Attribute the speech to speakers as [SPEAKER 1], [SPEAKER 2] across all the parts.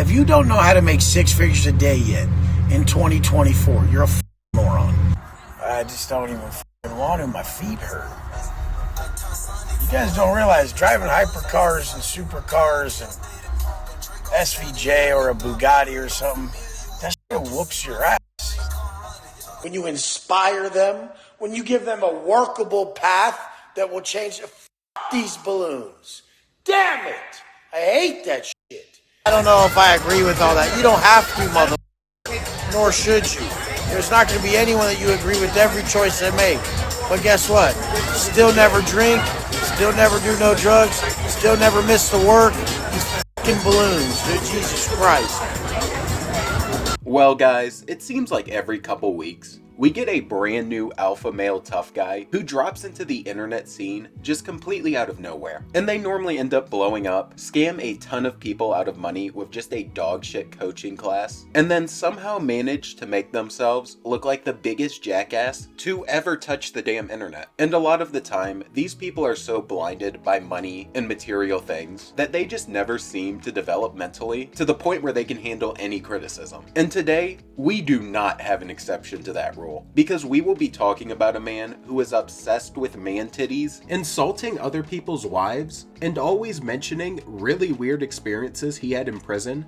[SPEAKER 1] If you don't know how to make six figures a day yet in 2024, you're a moron. I just don't even want to. My feet hurt. You guys don't realize driving hypercars and supercars and SVJ or a Bugatti or something, that shit whoops your ass. When you inspire them, when you give them a workable path that will change these balloons. Damn it! I hate that shit. I don't know if I agree with all that. You don't have to, mother. Nor should you. There's not going to be anyone that you agree with every choice they make. But guess what? Still never drink. Still never do no drugs. Still never miss the work. These fucking balloons, dude. Jesus Christ.
[SPEAKER 2] Well guys, it seems like every couple weeks, we get a brand new alpha male tough guy who drops into the internet scene just completely out of nowhere. And they normally end up blowing up, scam a ton of people out of money with just a dog shit coaching class, and then somehow manage to make themselves look like the biggest jackass to ever touch the damn internet. And a lot of the time, these people are so blinded by money and material things that they just never seem to develop mentally to the point where they can handle any criticism. And today, we do not have an exception to that rule, because we will be talking about a man who is obsessed with man titties, insulting other people's wives, and always mentioning really weird experiences he had in prison,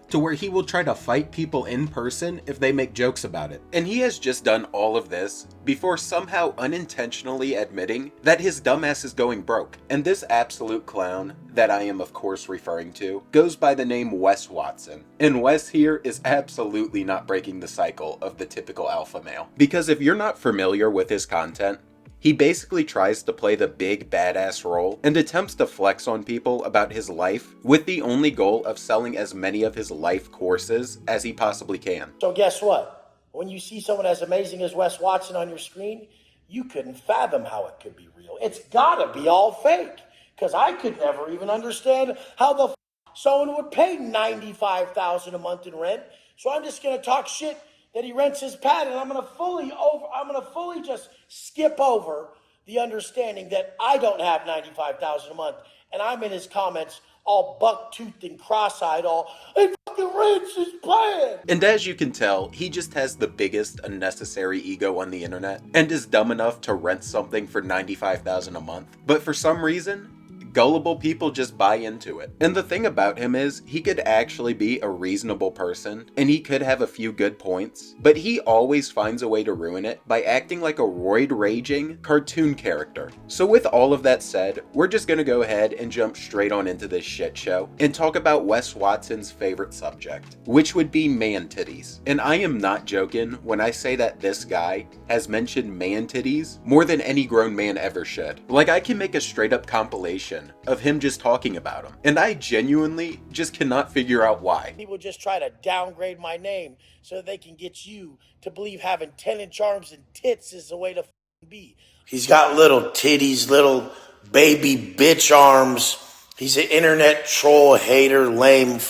[SPEAKER 2] to where he will try to fight people in person if they make jokes about it. And he has just done all of this before somehow unintentionally admitting that his dumbass is going broke. And this absolute clown that I am of course referring to goes by the name Wes Watson. And Wes here is absolutely not breaking the cycle of the typical alpha male. Because if you're not familiar with his content, he basically tries to play the big badass role and attempts to flex on people about his life with the only goal of selling as many of his life courses as he possibly can.
[SPEAKER 1] So guess what? When you see someone as amazing as Wes Watson on your screen, you couldn't fathom how it could be real. It's gotta be all fake. Because I could never even understand how the someone would pay $95,000 a month in rent. So I'm just gonna talk shit that he rents his pad, and I'm gonna fully just skip over the understanding that I don't have $95,000 a month, and I'm in his comments all buck-toothed and cross-eyed, all, he fucking rents his pad.
[SPEAKER 2] And as you can tell, he just has the biggest unnecessary ego on the internet, and is dumb enough to rent something for $95,000 a month. But for some reason, gullible people just buy into it. And the thing about him is, he could actually be a reasonable person, and he could have a few good points, but he always finds a way to ruin it by acting like a roid-raging cartoon character. So with all of that said, we're just gonna go ahead and jump straight on into this shit show, and talk about Wes Watson's favorite subject, which would be man titties. And I am not joking when I say that this guy has mentioned man titties more than any grown man ever should. Like, I can make a straight up compilation of him just talking about them, and I genuinely just cannot figure out why.
[SPEAKER 1] People just try to downgrade my name so they can get you to believe having 10-inch arms and tits is the way to be. He's got little titties, little baby bitch arms. He's an internet troll, hater, lame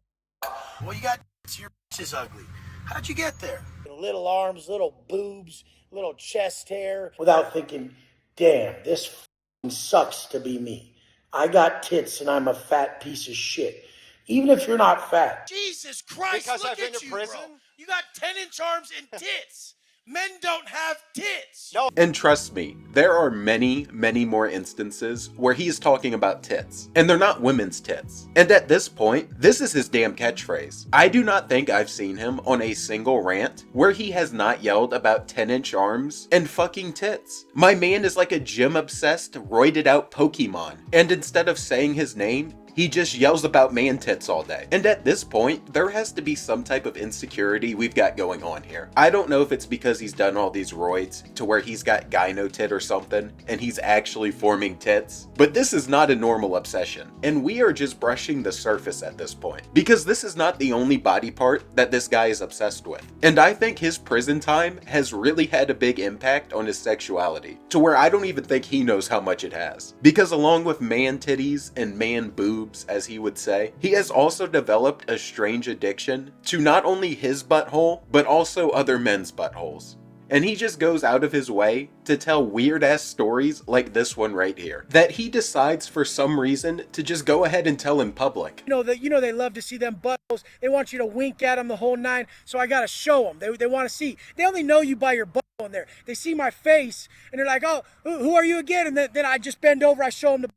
[SPEAKER 1] Well, you got your bitch is ugly. How'd you get there? Little arms, little boobs, little chest hair, without thinking, damn, this sucks to be me. I got tits and I'm a fat piece of shit. Even if you're not fat. Jesus Christ, because look I've been at you, prison? Bro. You got 10-inch arms and tits. Men don't have tits. No.
[SPEAKER 2] And trust me, there are many, many more instances where he's talking about tits. And they're not women's tits. And at this point, this is his damn catchphrase. I do not think I've seen him on a single rant where he has not yelled about 10-inch arms and fucking tits. My man is like a gym-obsessed, roided out Pokemon. And instead of saying his name, he just yells about man tits all day. And at this point, there has to be some type of insecurity we've got going on here. I don't know if it's because he's done all these roids to where he's got gyno tit or something, and he's actually forming tits, but this is not a normal obsession. And we are just brushing the surface at this point, because this is not the only body part that this guy is obsessed with. And I think his prison time has really had a big impact on his sexuality, to where I don't even think he knows how much it has. Because along with man titties and man boobs, as he would say, he has also developed a strange addiction to not only his butthole, but also other men's buttholes. And he just goes out of his way to tell weird-ass stories like this one right here, that he decides for some reason to just go ahead and tell in public.
[SPEAKER 1] They love to see them buttholes. They want you to wink at them the whole nine, so I gotta show them. They want to see. They only know you by your butthole in there. They see my face, and they're like, oh, who are you again? And then I just bend over, I show them the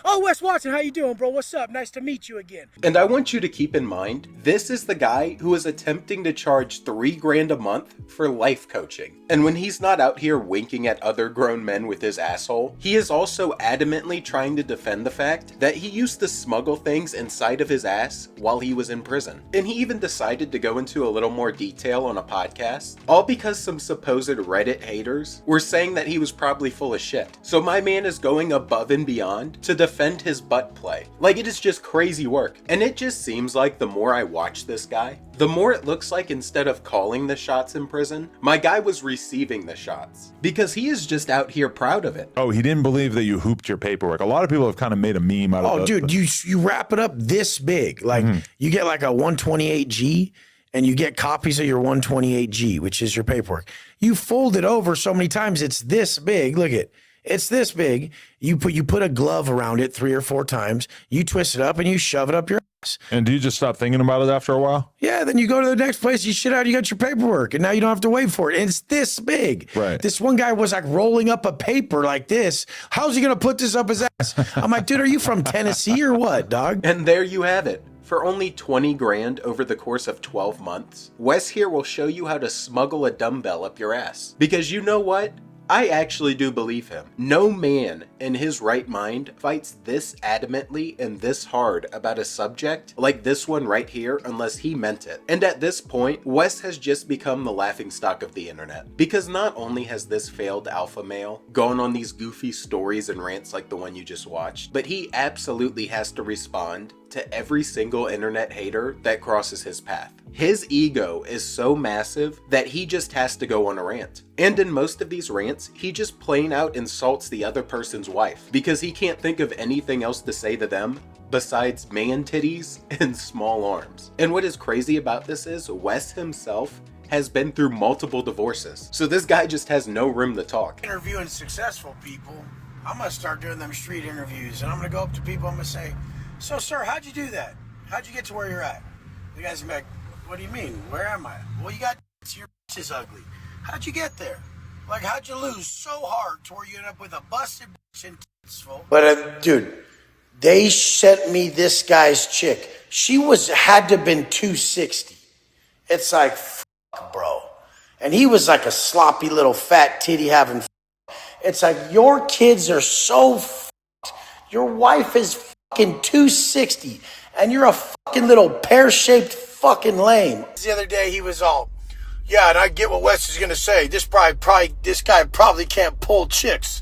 [SPEAKER 1] oh, Wes Watson, how you doing, bro? What's up? Nice to meet you again.
[SPEAKER 2] And I want you to keep in mind, this is the guy who is attempting to charge $3,000 a month for life coaching. And when he's not out here winking at other grown men with his asshole, he is also adamantly trying to defend the fact that he used to smuggle things inside of his ass while he was in prison. And he even decided to go into a little more detail on a podcast, all because some supposed Reddit haters were saying that he was probably full of shit. So my man is going above and beyond to defend his butt play. Like, it is just crazy work. And it just seems like the more I watch this guy, the more it looks like instead of calling the shots in prison, my guy was receiving the shots. Because he is just out here proud of it.
[SPEAKER 3] Oh, he didn't believe that you hooped your paperwork. A lot of people have kind of made a meme out of it.
[SPEAKER 1] Oh, dude, you wrap it up this big. Like, you get like a 128G, and you get copies of your 128G, which is your paperwork. You fold it over so many times, it's this big. Look at it's this big. You put a glove around it 3 or 4 times. You twist it up and you shove it up your ass.
[SPEAKER 3] And do you just stop thinking about it after a while?
[SPEAKER 1] Yeah, then you go to the next place, you shit out, you got your paperwork, and now you don't have to wait for it. And it's this big.
[SPEAKER 3] Right.
[SPEAKER 1] This one guy was like rolling up a paper like this. How's he gonna put this up his ass? I'm like, dude, are you from Tennessee or what, dog?
[SPEAKER 2] And there you have it. For only $20,000 over the course of 12 months, Wes here will show you how to smuggle a dumbbell up your ass. Because you know what? I actually do believe him. No man in his right mind fights this adamantly and this hard about a subject like this one right here unless he meant it. And at this point, Wes has just become the laughingstock of the internet. Because not only has this failed alpha male gone on these goofy stories and rants like the one you just watched, but he absolutely has to respond to every single internet hater that crosses his path. His ego is so massive that he just has to go on a rant. And in most of these rants, he just plain out insults the other person's wife because he can't think of anything else to say to them besides man titties and small arms. And what is crazy about this is Wes himself has been through multiple divorces. So this guy just has no room to talk.
[SPEAKER 1] Interviewing successful people, I'm gonna start doing them street interviews, and I'm gonna go up to people, I'm gonna say, so sir, how'd you do that? How'd you get to where you're at? The guy's gonna be like, what do you mean? Where am I? Well, you got your is ugly. How'd you get there? Like, how'd you lose so hard to where you end up with a busted and tits full? But dude, they sent me this guy's chick. She had to have been 260. It's like, fuck, bro. And he was like a sloppy little fat titty having. It's like, your kids are so fucked. Your wife is fucking 260, and you're a fucking little pear-shaped fucking lame. The other day he was all, yeah, and I get what Wes is gonna say. This guy probably can't pull chicks.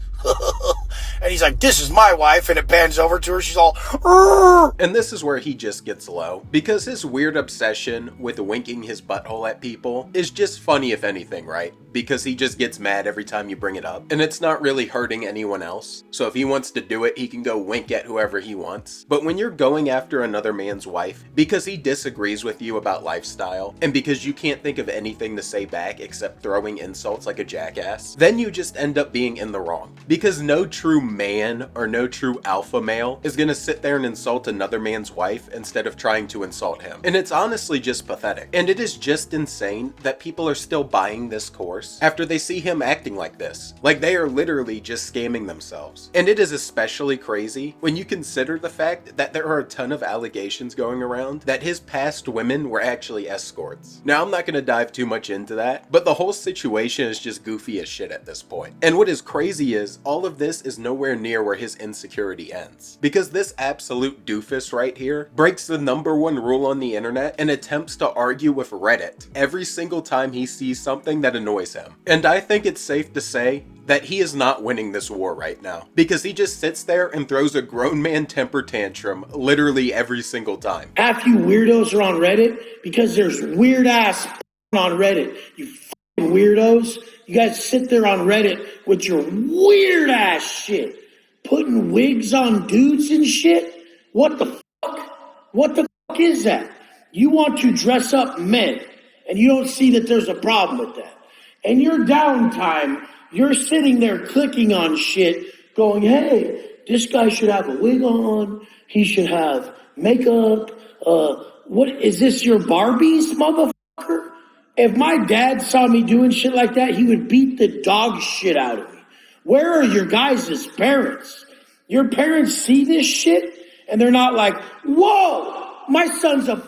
[SPEAKER 1] And he's like, this is my wife, and it pans over to her. She's all, "Rrr."
[SPEAKER 2] And this is where he just gets low, because his weird obsession with winking his butthole at people is just funny if anything, right? Because he just gets mad every time you bring it up, and it's not really hurting anyone else. So if he wants to do it, he can go wink at whoever he wants. But when you're going after another man's wife because he disagrees with you about lifestyle, and because you can't think of anything to say back except throwing insults like a jackass, then you just end up being in the wrong. Because no true man or no true alpha male is gonna sit there and insult another man's wife instead of trying to insult him. And it's honestly just pathetic. And it is just insane that people are still buying this course after they see him acting like this. Like, they are literally just scamming themselves. And it is especially crazy when you consider the fact that there are a ton of allegations going around that his past women were actually escorts. Now, I'm not gonna dive too much into that, but the whole situation is just goofy as shit at this point. And what is crazy is all of this is nowhere near where his insecurity ends. Because this absolute doofus right here breaks the #1 rule on the internet and attempts to argue with Reddit every single time he sees something that annoys him. And I think it's safe to say that he is not winning this war right now, because he just sits there and throws a grown man temper tantrum literally every single time.
[SPEAKER 1] Half you weirdos are on Reddit because there's weird ass on Reddit. You fucking weirdos. You guys sit there on Reddit with your weird ass shit. Putting wigs on dudes and shit? What the fuck? What the fuck is that? You want to dress up men, and you don't see that there's a problem with that. and your downtime, you're sitting there clicking on shit, going, hey, this guy should have a wig on, he should have makeup, what, is this your Barbies, motherfucker? If my dad saw me doing shit like that, he would beat the dog shit out of me. Where are your guys' parents? Your parents see this shit, and they're not like, whoa, my son's a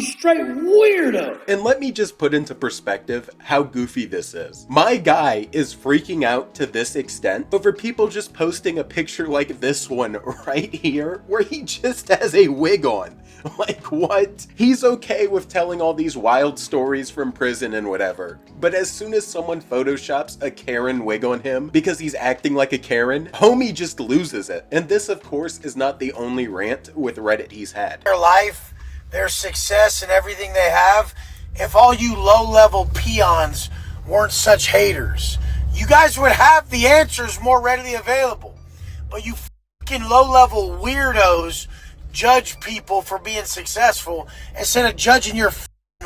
[SPEAKER 1] straight weirdo.
[SPEAKER 2] And let me just put into perspective how goofy this is. My guy is freaking out to this extent over people just posting a picture like this one right here, where he just has a wig on. Like, what? He's okay with telling all these wild stories from prison and whatever. But as soon as someone photoshops a Karen wig on him because he's acting like a Karen, homie just loses it. And this, of course, is not the only rant with Reddit he's had.
[SPEAKER 1] Their life, their success, and everything they have, if all you low-level peons weren't such haters, you guys would have the answers more readily available. But you fucking low-level weirdos judge people for being successful instead of judging your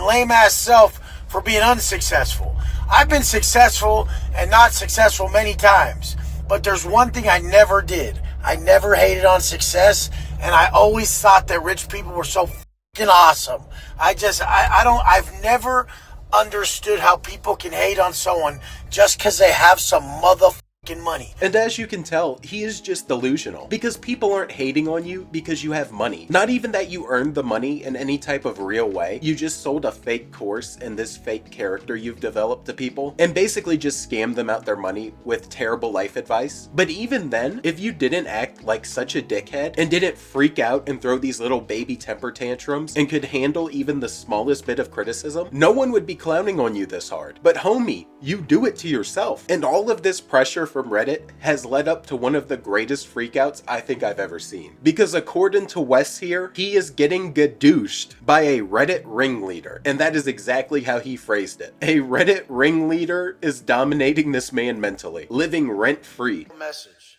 [SPEAKER 1] lame-ass self for being unsuccessful. I've been successful and not successful many times, but there's one thing I never did. I never hated on success, and I always thought that rich people were so fucking awesome. I've never understood how people can hate on someone just because they have some motherfucking money.
[SPEAKER 2] And as you can tell, he is just delusional, because people aren't hating on you because you have money. Not even that you earned the money in any type of real way. You just sold a fake course in this fake character you've developed to people and basically just scammed them out their money with terrible life advice. But even then, if you didn't act like such a dickhead and didn't freak out and throw these little baby temper tantrums and could handle even the smallest bit of criticism, no one would be clowning on you this hard. But homie, you do it to yourself. And all of this pressure from Reddit has led up to one of the greatest freakouts I think I've ever seen. Because according to Wes here, he is getting gadooshed by a Reddit ringleader. And that is exactly how he phrased it. A Reddit ringleader is dominating this man mentally, living rent-free.
[SPEAKER 1] Message.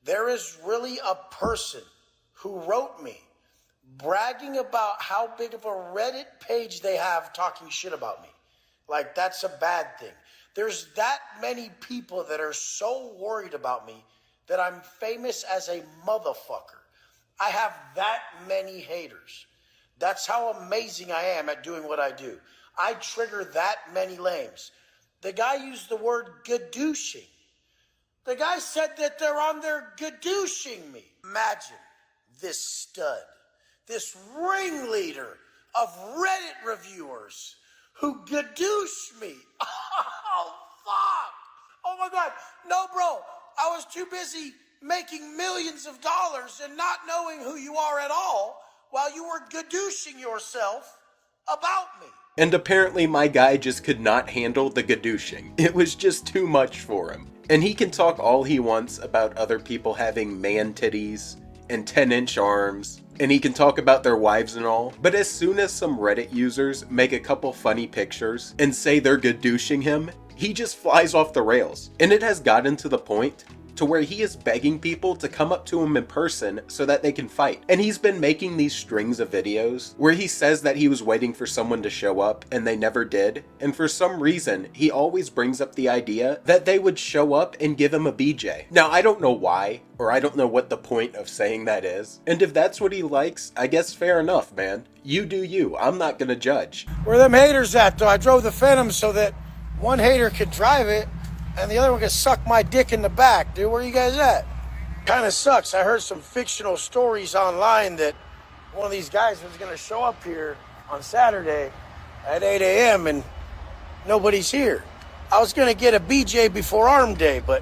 [SPEAKER 1] There is really a person who wrote me bragging about how big of a Reddit page they have talking shit about me. Like, that's a bad thing. There's that many people that are so worried about me that I'm famous as a motherfucker. I have that many haters. That's how amazing I am at doing what I do. I trigger that many lames. The guy used the word gadooshing. The guy said that they're on there gadooshing me. Imagine this stud, this ringleader of Reddit reviewers who gadoosh me. Oh, fuck. Oh, my God. No, bro. I was too busy making millions of dollars and not knowing who you are at all while you were gadooshing yourself about me.
[SPEAKER 2] And apparently my guy just could not handle the gadooshing. It was just too much for him. And he can talk all he wants about other people having man titties and 10-inch arms, and he can talk about their wives and all, but as soon as some Reddit users make a couple funny pictures and say they're gadooshing him, he just flies off the rails. And it has gotten to the point to where he is begging people to come up to him in person so that they can fight. And he's been making these strings of videos where he says that he was waiting for someone to show up and they never did. And for some reason, he always brings up the idea that they would show up and give him a BJ. Now, I don't know why, or I don't know what the point of saying that is. And if that's what he likes, I guess fair enough, man. You do you. I'm not gonna judge.
[SPEAKER 1] Where them haters at, though? I drove the Phantom so that one hater could drive it and the other one could suck my dick in the back. Dude, where you guys at? Kind of sucks. I heard some fictional stories online that one of these guys was going to show up here on Saturday at 8 a.m. and nobody's here. I was going to get a BJ before Arm Day, but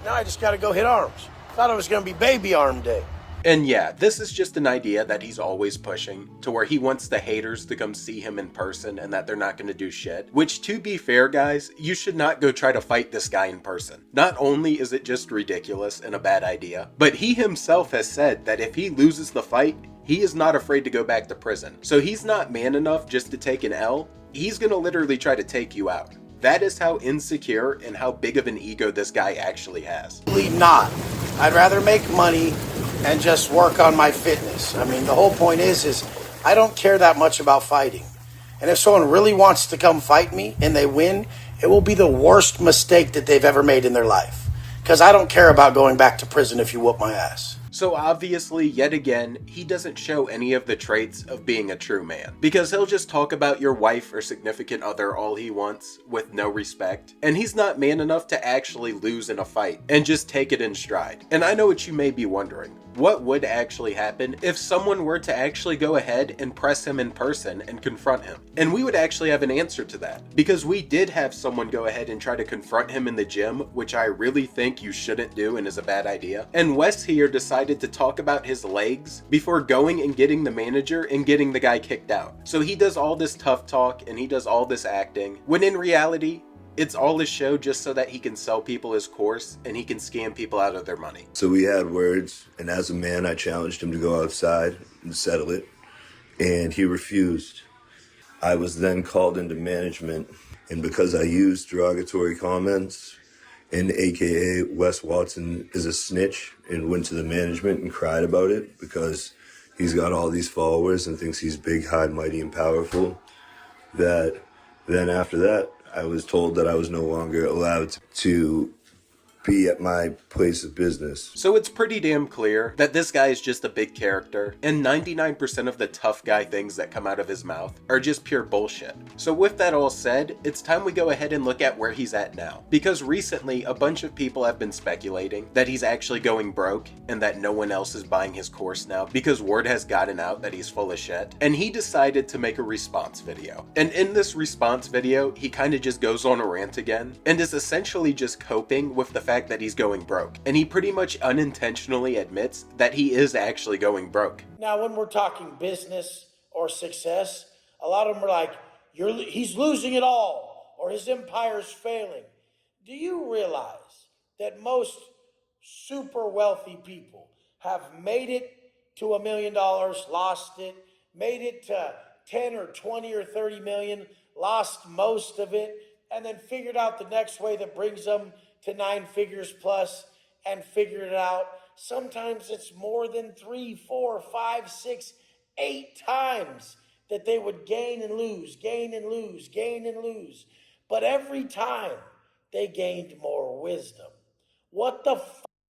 [SPEAKER 1] now I just got to go hit arms. Thought it was going to be baby Arm Day.
[SPEAKER 2] And yeah, this is just an idea that he's always pushing, to where he wants the haters to come see him in person and that they're not going to do shit. Which, to be fair, guys, you should not go try to fight this guy in person. Not only is it just ridiculous and a bad idea, but he himself has said that if he loses the fight, he is not afraid to go back to prison. So he's not man enough just to take an L. He's going to literally try to take you out. That is how insecure and how big of an ego this guy actually has.
[SPEAKER 1] Not. I'd rather make money and just work on my fitness. I mean, the whole point is I don't care that much about fighting. And if someone really wants to come fight me and they win, it will be the worst mistake that they've ever made in their life. Because I don't care about going back to prison if you whoop my ass.
[SPEAKER 2] So obviously, yet again, he doesn't show any of the traits of being a true man. Because he'll just talk about your wife or significant other all he wants, with no respect. And he's not man enough to actually lose in a fight, and just take it in stride. And I know what you may be wondering. What would actually happen if someone were to actually go ahead and press him in person and confront him? And we would actually have an answer to that. Because we did have someone go ahead and try to confront him in the gym, which I really think you shouldn't do and is a bad idea. And Wes here decided to talk about his legs before going and getting the manager and getting the guy kicked out. So he does all this tough talk and he does all this acting, when in reality, it's all a show just so that he can sell people his course and he can scam people out of their money.
[SPEAKER 4] So we had words, and as a man, I challenged him to go outside and settle it, and he refused. I was then called into management, and because I used derogatory comments, and AKA Wes Watson is a snitch, and went to the management and cried about it because he's got all these followers and thinks he's big, high, mighty, and powerful, that then after that, I was told that I was no longer allowed to be at my place of business.
[SPEAKER 2] So it's pretty damn clear that this guy is just a big character, and 99% of the tough guy things that come out of his mouth are just pure bullshit. So with that all said, it's time we go ahead and look at where he's at now. Because recently, a bunch of people have been speculating that he's actually going broke and that no one else is buying his course now because word has gotten out that he's full of shit. And he decided to make a response video. And in this response video, he kind of just goes on a rant again and is essentially just coping with the fact that he's going broke. And he pretty much unintentionally admits that he is actually going broke.
[SPEAKER 1] Now, when we're talking business or success, a lot of them are like, he's losing it all, or his empire's failing. Do you realize that most super wealthy people have made it to $1 million, lost it, made it to 10 or 20 or 30 million, lost most of it, and then figured out the next way that brings them to 9 figures plus and figured it out? Sometimes it's more than 3, 4, 5, 6, 8 times that they would gain and lose, gain and lose, gain and lose. But every time they gained more wisdom. What the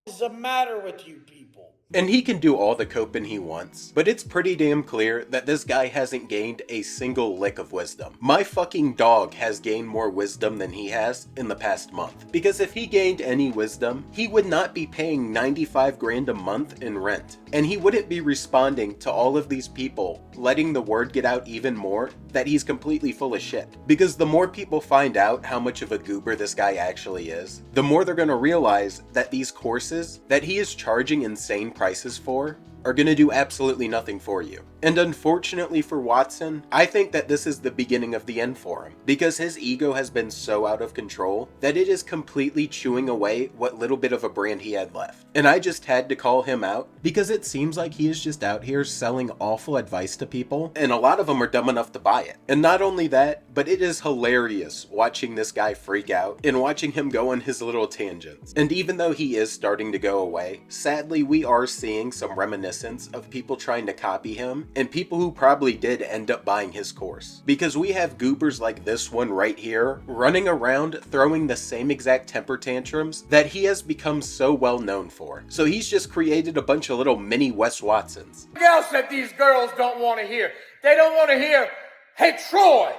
[SPEAKER 1] is the matter with you people?
[SPEAKER 2] And he can do all the coping he wants, but it's pretty damn clear that this guy hasn't gained a single lick of wisdom. My fucking dog has gained more wisdom than he has in the past month. Because if he gained any wisdom, he would not be paying 95 grand a month in rent. And he wouldn't be responding to all of these people, letting the word get out even more that he's completely full of shit. Because the more people find out how much of a goober this guy actually is, the more they're gonna realize that these courses that he is charging insane prices for are going to do absolutely nothing for you. And unfortunately for Watson, I think that this is the beginning of the end for him, because his ego has been so out of control that it is completely chewing away what little bit of a brand he had left. And I just had to call him out because it seems like he is just out here selling awful advice to people, and a lot of them are dumb enough to buy it. And not only that, but it is hilarious watching this guy freak out and watching him go on his little tangents. And even though he is starting to go away, sadly we are seeing some reminiscence of people trying to copy him and people who probably did end up buying his course. Because we have goobers like this one right here running around throwing the same exact temper tantrums that he has become so well known for. So he's just created a bunch of little mini Wes Watsons.
[SPEAKER 5] What else that these girls don't want to hear? They don't want to hear, hey Troy,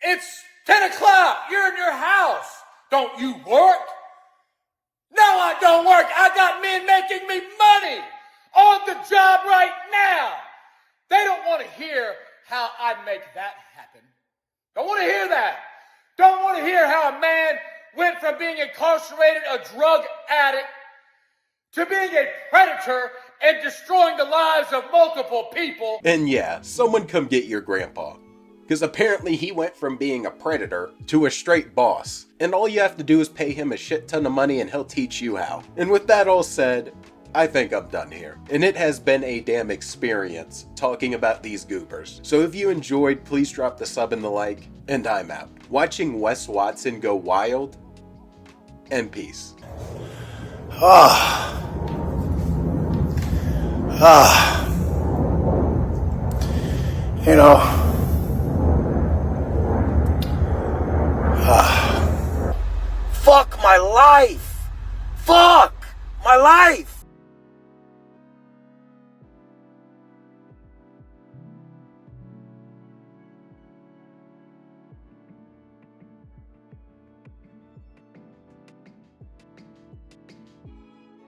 [SPEAKER 5] it's 10 o'clock, you're in your house. Don't you work? No, I don't work. I got men making me money on the job right now. They don't want to hear how I make that happen. Don't want to hear that. Don't want to hear how a man went from being incarcerated, a drug addict, to being a predator and destroying the lives of multiple people.
[SPEAKER 2] And yeah, someone come get your grandpa. Because apparently he went from being a predator to a straight boss. And all you have to do is pay him a shit ton of money and he'll teach you how. And with that all said, I think I'm done here. And it has been a damn experience talking about these goobers. So if you enjoyed, please drop the sub and the like, and I'm out. Watching Wes Watson go wild, and peace.
[SPEAKER 1] You know, life. Fuck my life.